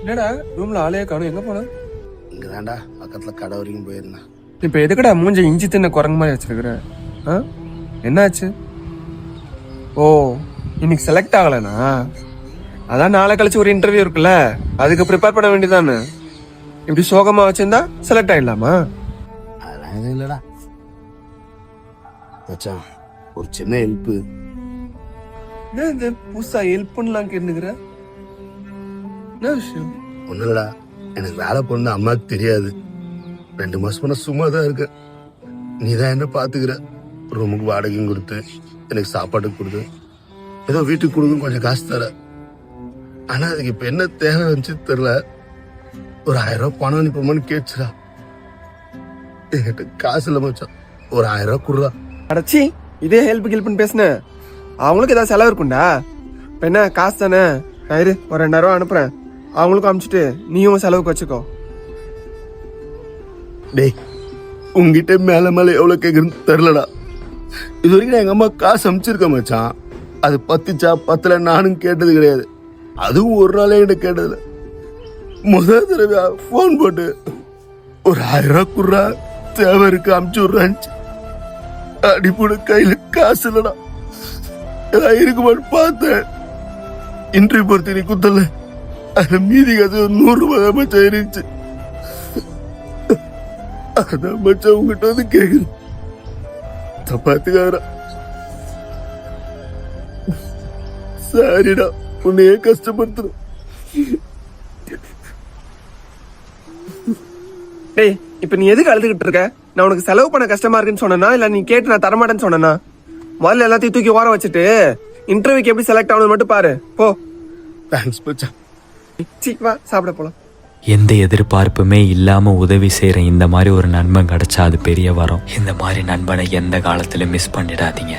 என்னடா ரூம்ல ஆளையே காணும், எங்க போன? இங்கதான்டா பக்கத்துல கடை வரைக்கும் போயிருந்தேன். இப்ப எதுக்குடா மூஞ்ச இஞ்சி தின்ன குரங்கு மாதிரி வச்சிருக்கிற? என்னாச்சு? ஓ, இன்னைக்கு செலக்ட் ஆகலனா? அதான் நாளை கழிச்சு ஒரு இன்டர்வியூ இருக்குல்ல, அதுக்கு ப்ரிப்பேர் பண்ண வேண்டியதானே. இப்படி சோகமா வச்சிருந்தா செலக்ட் ஆயிடலாமா? அதெல்லாம் எதுவும் இல்லடா மச்சான், ஒரு சின்ன ஹெல்ப். என்ன இந்த புதுசா ஹெல்ப்லாம் கேட்டுக்கிற? என்ன விஷயம்? ஒன்றும் இல்லடா, எனக்கு வேலை பொண்ணு அம்மாவுக்கு தெரியாது. 2 மாசம் நான் சும்மா தான் இருக்கேன். நீ தான் என்ன பாத்துக்கிற. ரூமுக்கு வாடகையும் கொடுத்து, எனக்கு சாப்பாட்டுக்கு கொடுத்து, ஏதோ வீட்டுக்கு கொடுக்கும் கொஞ்சம் காசு தர. ஆனா அதுக்கு இப்ப என்ன தேவை வந்துச்சு தெரியல. ஒரு 1000 ரூபாய் பணம் அனுப்புமான்னு கேட்டுச்சுடா. என்கிட்ட காசு இல்லை மச்சான், ஒரு 1000 ரூபாய் கொடுறா. அடச்சி, இதே ஹெல்ப்னு பேசுன அவங்களுக்கு ஏதாவது செலவு இருக்கும்டா. இப்ப என்ன காசு தானே, நான் இரு ஒரு 2000 ரூபா அனுப்புறேன், அவங்களுக்கும் அனுப்பிச்சிட்டு நீயும் செலவுக்கு வச்சுக்கோ. டேய், உங்ககிட்ட மேல மேல எவ்வளவு கேக்குறேன்னு தெரியலடா. இது வரைக்கும் நான் எங்க அம்மா காசு அனுப்பிச்சிருக்கேன் மச்சான். அது பத்துச்சா பத்தல நானும் கேட்டது கிடையாது. அதுவும் ஒரு நாளே என்கிட்ட கேட்டதில்ல. முதல் தடவை போன் போட்டு ஒரு 1000 ரூபாய் குடுறா, தேவை இருக்கு அனுப்பிச்சு விடுறான்னு. அடிப்போட கையில காசு இல்லடா. ஏதாவது இருக்குமான்னு பார்த்தேன். இன்டர்வியூ பொறுத்து நீ குத்தல, அதுல மீதி காசு ஒரு 100 ரூபாய் தான் மச்சான் இருந்துச்சு. அதான் மச்சான் உங்ககிட்ட வந்து கேக்குது. தப்பாத்துக்காரா, சாரிடா, உன்னையே கஷ்டப்படுத்துறேன். டேய், இப்ப நீ எதுக்கு அழுதுகிட்டு இருக்க? நான் உனக்கு செலவு பண்ண கஷ்டமா இருக்குன்னு சொன்னா, இல்ல நீ கேட்டு நான் தரமாட்டேன்னு சொன்னா? முதல்ல எல்லாத்தையும் தூக்கி ஓர வச்சுட்டு இன்டர்வியூக்கு எப்படி செலக்ட் ஆகணும் மட்டும் பாரு போ. தேங்க்ஸ் மச்சான். வா சாப்பிட போலாம். எந்த எதிர்பார்ப்புமே இல்லாம உதவி செய்யற இந்த மாதிரி ஒரு நண்பன் கிடைச்சா அது பெரிய வரம். இந்த மாதிரி நண்பனை எந்த காலத்திலும் மிஸ் பண்ணிடாதீங்க.